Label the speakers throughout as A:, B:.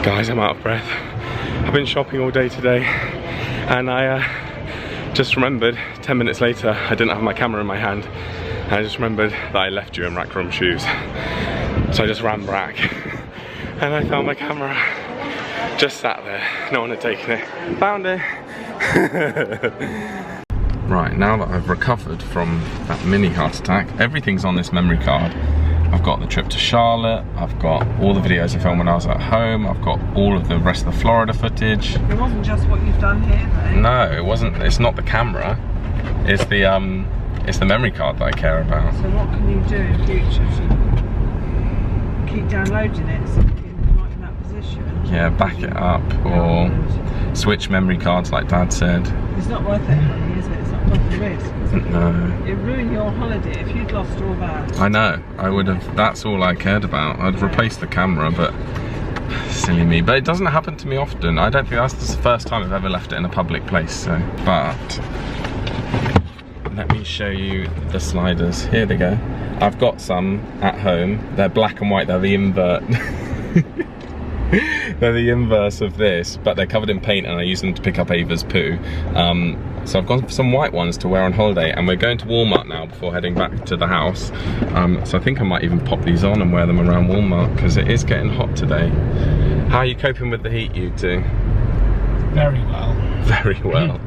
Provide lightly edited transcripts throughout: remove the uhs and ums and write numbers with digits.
A: Guys, I'm out of breath. I've been shopping all day today, and I just remembered 10 minutes later I didn't have my camera in my hand, and I just remembered that I left you in Rack Room shoes. So I just ran back and I found my camera. Just sat there, no one had taken it. Found it. Right, now that I've recovered from that mini heart attack, everything's on this memory card. I've got the trip to Charlotte, I've got all the videos I filmed when I was at home, I've got all of the rest of the Florida footage.
B: It wasn't just what you've done here though.
A: No, it wasn't, it's not the camera, it's the memory card that I care about.
B: So what can you do in future to keep downloading it so you're not in that position?
A: Yeah, back it up or switch memory cards like Dad said.
B: It's not worth it, honey, is it? It's not worth the risk.
A: No.
B: It'd ruin your holiday if you'd lost all that.
A: I know, I would have, that's all I cared about. I'd replace the camera, but silly me. But it doesn't happen to me often. I don't think that's the first time I've ever left it in a public place, so. But, let me show you the sliders. Here they go. I've got some at home. They're black and white, they're the invert. They're the inverse of this, but they're covered in paint and I use them to pick up Ava's poo. So I've got some white ones to wear on holiday, and we're going to Walmart now before heading back to the house. So I think I might even pop these on and wear them around Walmart because it is getting hot today. How are you coping with the heat, you two?
C: Very well.
A: Very well.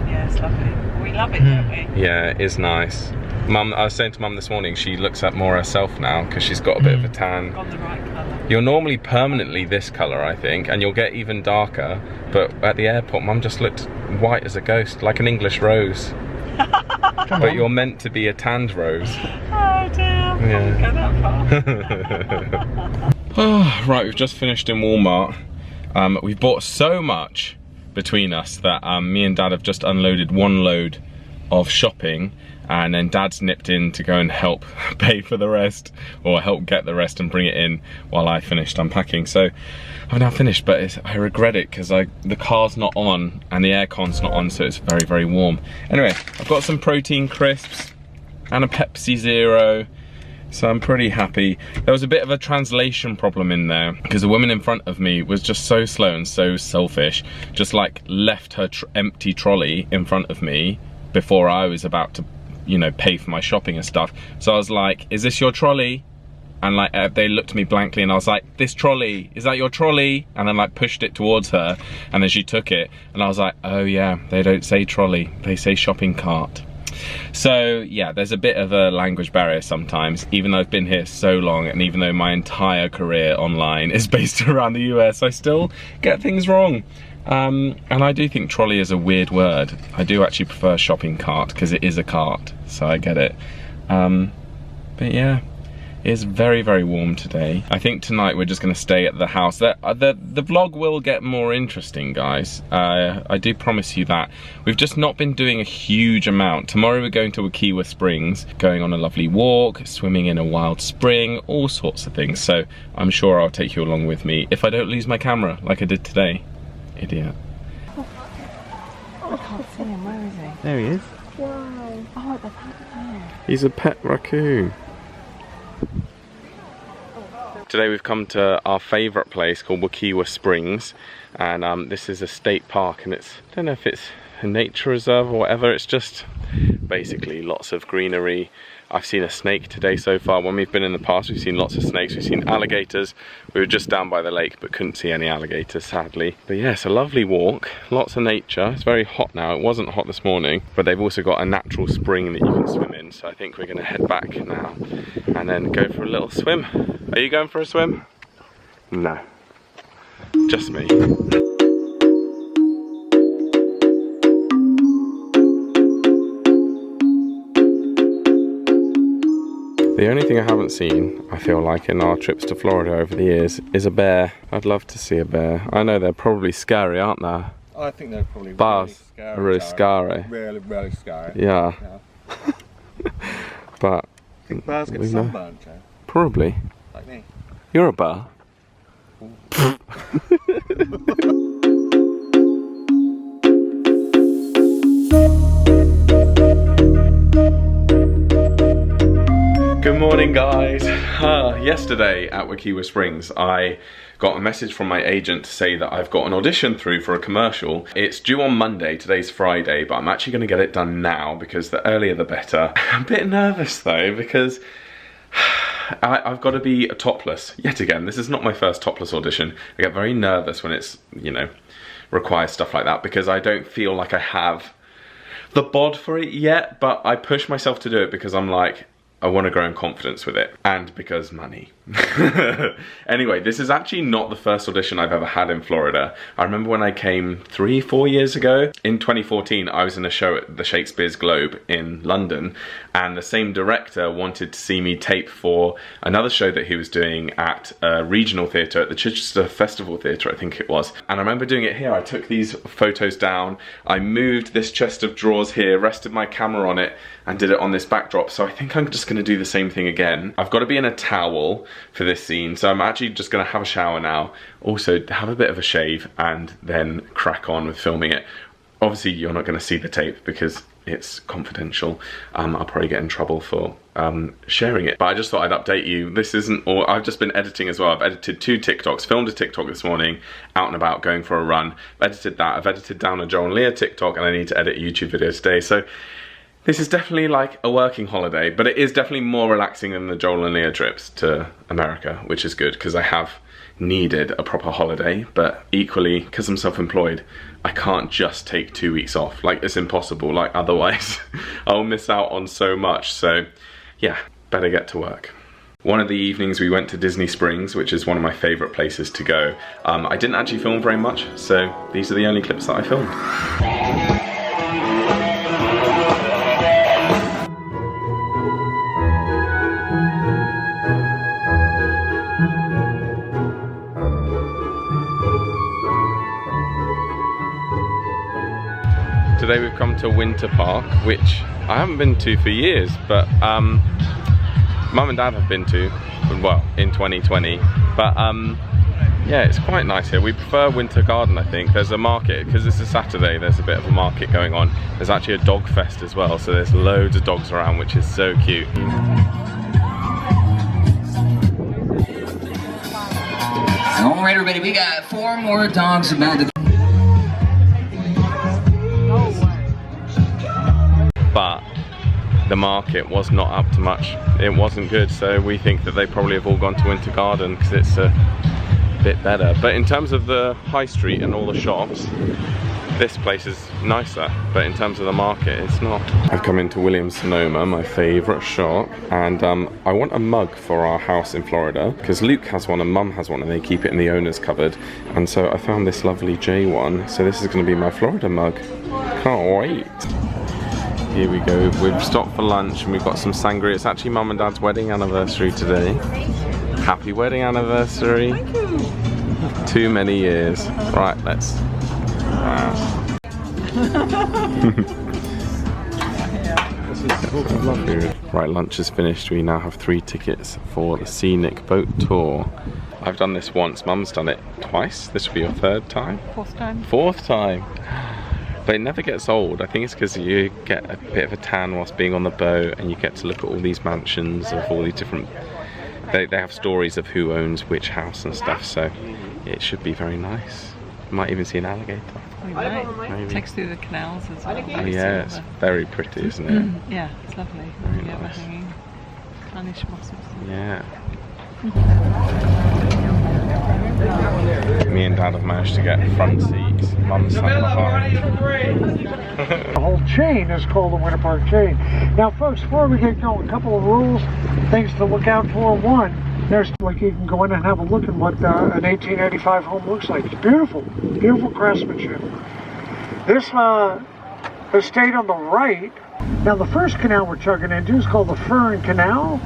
B: Yeah, it's lovely. We love it, don't we?
A: Yeah, it is nice. Mum, I was saying to Mum this morning, she looks up more herself now because she's got a bit of a tan.
B: Got the right colour.
A: You're normally permanently this colour, I think, and you'll get even darker, but at the airport Mum just looked white as a ghost, like an English rose. But you're meant to be a tanned rose.
B: Oh dear, yeah. Go that far.
A: Right, we've just finished in Walmart. We've bought so much between us that me and Dad have just unloaded one load of shopping, and then Dad's nipped in to go and help pay for the rest, or help get the rest and bring it in while I finished unpacking. So I've now finished, but I regret it because the car's not on and the aircon's not on, so it's very, very warm. Anyway, I've got some protein crisps and a Pepsi Zero, so I'm pretty happy. There was a bit of a translation problem in there because the woman in front of me was just so slow and so selfish, just like left her empty trolley in front of me before I was about to, you know, pay for my shopping and stuff. So I was like, is this your trolley? And like they looked at me blankly and I was like, this trolley, is that your trolley? And then like pushed it towards her, and then she took it and I was like, oh yeah, they don't say trolley, they say shopping cart. So yeah, there's a bit of a language barrier sometimes, even though I've been here so long, and even though my entire career online is based around the US, I still get things wrong. And I do think trolley is a weird word. I do actually prefer shopping cart because it is a cart, so I get it. But yeah, it's very, very warm today. I think tonight we're just going to stay at the house. The vlog will get more interesting, guys. I do promise you that. We've just not been doing a huge amount. Tomorrow we're going to Wakiwa Springs, going on a lovely walk, swimming in a wild spring, all sorts of things. So I'm sure I'll take you along with me if I don't lose my camera like I did today. Idiot.
B: I can't see him, where is he?
A: There he is.
B: Wow. Oh, the pet.
A: He's a pet raccoon. Today we've come to our favourite place called Wakiwa Springs, and this is a state park, and it's, I don't know if it's a nature reserve or whatever, it's just basically lots of greenery. I've seen a snake today so far. When we've been in the past, we've seen lots of snakes, we've seen alligators. We were just down by the lake but couldn't see any alligators, sadly. But yeah, it's a lovely walk, lots of nature. It's very hot now. It wasn't hot this morning, but they've also got a natural spring that you can swim in. So I think we're gonna head back now and then go for a little swim. Are you going for a swim? No, just me. The only thing I haven't seen, I feel like, in our trips to Florida over the years is a bear. I'd love to see a bear. I know they're probably scary, aren't they?
C: I think they're probably
A: Bears
C: really
A: are really scary.
C: Really, really scary.
A: Yeah. But
C: I think bears get sunburned, Joe.
A: Probably.
C: Like me.
A: You're a bear. Good morning, guys. Yesterday at Wakiwa Springs I got a message from my agent to say that I've got an audition through for a commercial. It's due on Monday, today's Friday, but I'm actually going to get it done now because the earlier the better. I'm a bit nervous though because I've got to be topless. Yet again, this is not my first topless audition. I get very nervous when it's, you know, requires stuff like that because I don't feel like I have the bod for it yet, but I push myself to do it because I'm like, I want to grow in confidence with it, and because money. Anyway, this is actually not the first audition I've ever had in Florida. I remember when I came 3-4 years ago. In 2014, I was in a show at the Shakespeare's Globe in London, and the same director wanted to see me tape for another show that he was doing at a regional theatre at the Chichester Festival Theatre, I think it was. And I remember doing it here. I took these photos down, I moved this chest of drawers here, rested my camera on it, and did it on this backdrop. So I think I'm just gonna do the same thing again. I've got to be in a towel for this scene, so I'm actually just gonna have a shower now, also have a bit of a shave, and then crack on with filming it. Obviously you're not gonna see the tape because it's confidential. I'll probably get in trouble for sharing it, but I just thought I'd update you. This isn't all. I've just been editing as well. I've edited 2 TikToks, filmed a TikTok this morning, out and about going for a run. I've edited that. I've edited down a Joel and Leah TikTok, and I need to edit a YouTube video today. So this is definitely like a working holiday, but it is definitely more relaxing than the Joel and Leah trips to America, which is good because I have needed a proper holiday, but equally, because I'm self-employed, I can't just take 2 weeks off. Like, it's impossible. Like, otherwise I'll miss out on so much. So yeah, better get to work. One of the evenings we went to Disney Springs, which is one of my favorite places to go. I didn't actually film very much, so these are the only clips that I filmed. Today we've come to Winter Park, which I haven't been to for years, but Mum and Dad have been to, well, in 2020. But yeah, it's quite nice here. We prefer Winter Garden, I think. There's a market, because this is Saturday, there's a bit of a market going on. There's actually a dog fest as well, so there's loads of dogs around, which is so cute.
D: Alright everybody, we got 4 more dogs about to...
A: But the market was not up to much. It wasn't good, so we think that they probably have all gone to Winter Garden because it's a bit better. But in terms of the high street and all the shops, this place is nicer, but in terms of the market, it's not. I've come into Sonoma, my favourite shop, and I want a mug for our house in Florida because Luke has one and Mum has one, and they keep it in the owner's cupboard. And so I found this lovely J one, so this is going to be my Florida mug. Can't wait. Here we go, we've stopped for lunch and we've got some sangria. It's actually Mum and Dad's wedding anniversary today. Happy wedding anniversary.
B: Thank you.
A: Too many years. Right, let's... Wow. Right, lunch is finished. We now have 3 tickets for the Scenic boat tour. I've done this once, Mum's done it twice. This will be your 3rd time?
B: 4th time.
A: 4th time. But it never gets old. I think it's because you get a bit of a tan whilst being on the boat, and you get to look at all these mansions of all these different... They have stories of who owns which house and stuff, so it should be very nice. You might even see an alligator.
B: We might. Takes through the canals as well.
A: Oh yeah, it's very pretty, isn't it?
B: Yeah, it's lovely.
A: Very
B: Yeah,
A: nice.
B: hanging Spanish mosses.
A: Yeah. Me and Dad have managed to get front seats. Mum's sat behind.
E: The whole chain is called the Winter Park chain. Now folks, before we get going, a couple of rules, things to look out for. One, there's like you can go in and have a look at what an 1885 home looks like. It's beautiful, beautiful craftsmanship. This estate on the right, now the first canal we're chugging into is called the Fern Canal.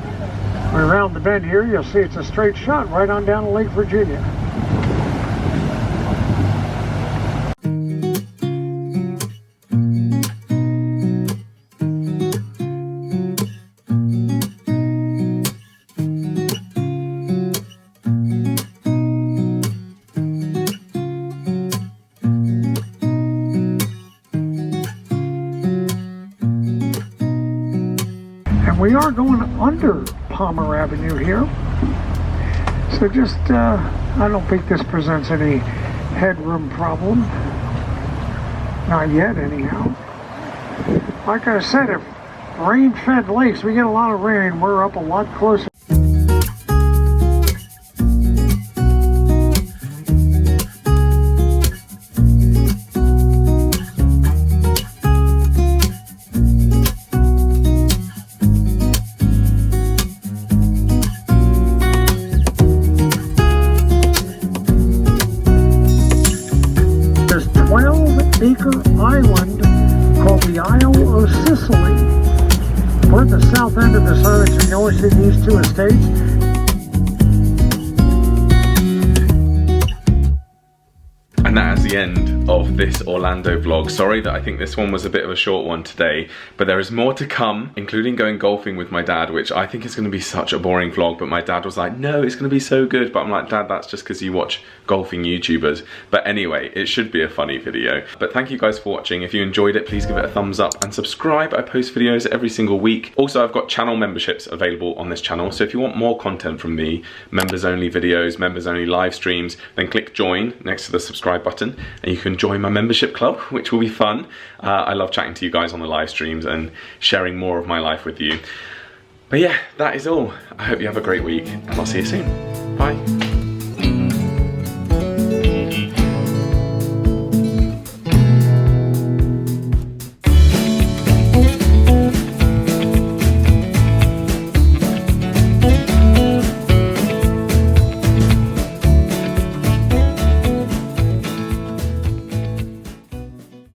E: Around the bend here, you'll see it's a straight shot right on down to Lake Virginia. And we are going under Palmer Avenue here, so just I don't think this presents any headroom problem. Not yet, anyhow. Like I said, if rain-fed lakes, we get a lot of rain, we're up a lot closer. This 12-acre island called the Isle of Sicily. We're at the south end of this island, so you can only see these two estates.
A: And that is the end of this Orlando vlog. Sorry that I think this one was a bit of a short one today, but there is more to come, including going golfing with my dad, which I think is going to be such a boring vlog, but my dad was like, no, it's going to be so good. But I'm like, Dad, that's just because you watch golfing YouTubers. But anyway, it should be a funny video. But thank you guys for watching. If you enjoyed it, please give it a thumbs up and subscribe. I post videos every single week. Also, I've got channel memberships available on this channel. So if you want more content from me, members only videos, members only live streams, then click join next to the subscribe button and you can join my membership club, which will be fun. I love chatting to you guys on the live streams and sharing more of my life with you. But yeah, that is all. I hope you have a great week and I'll see you soon. Bye.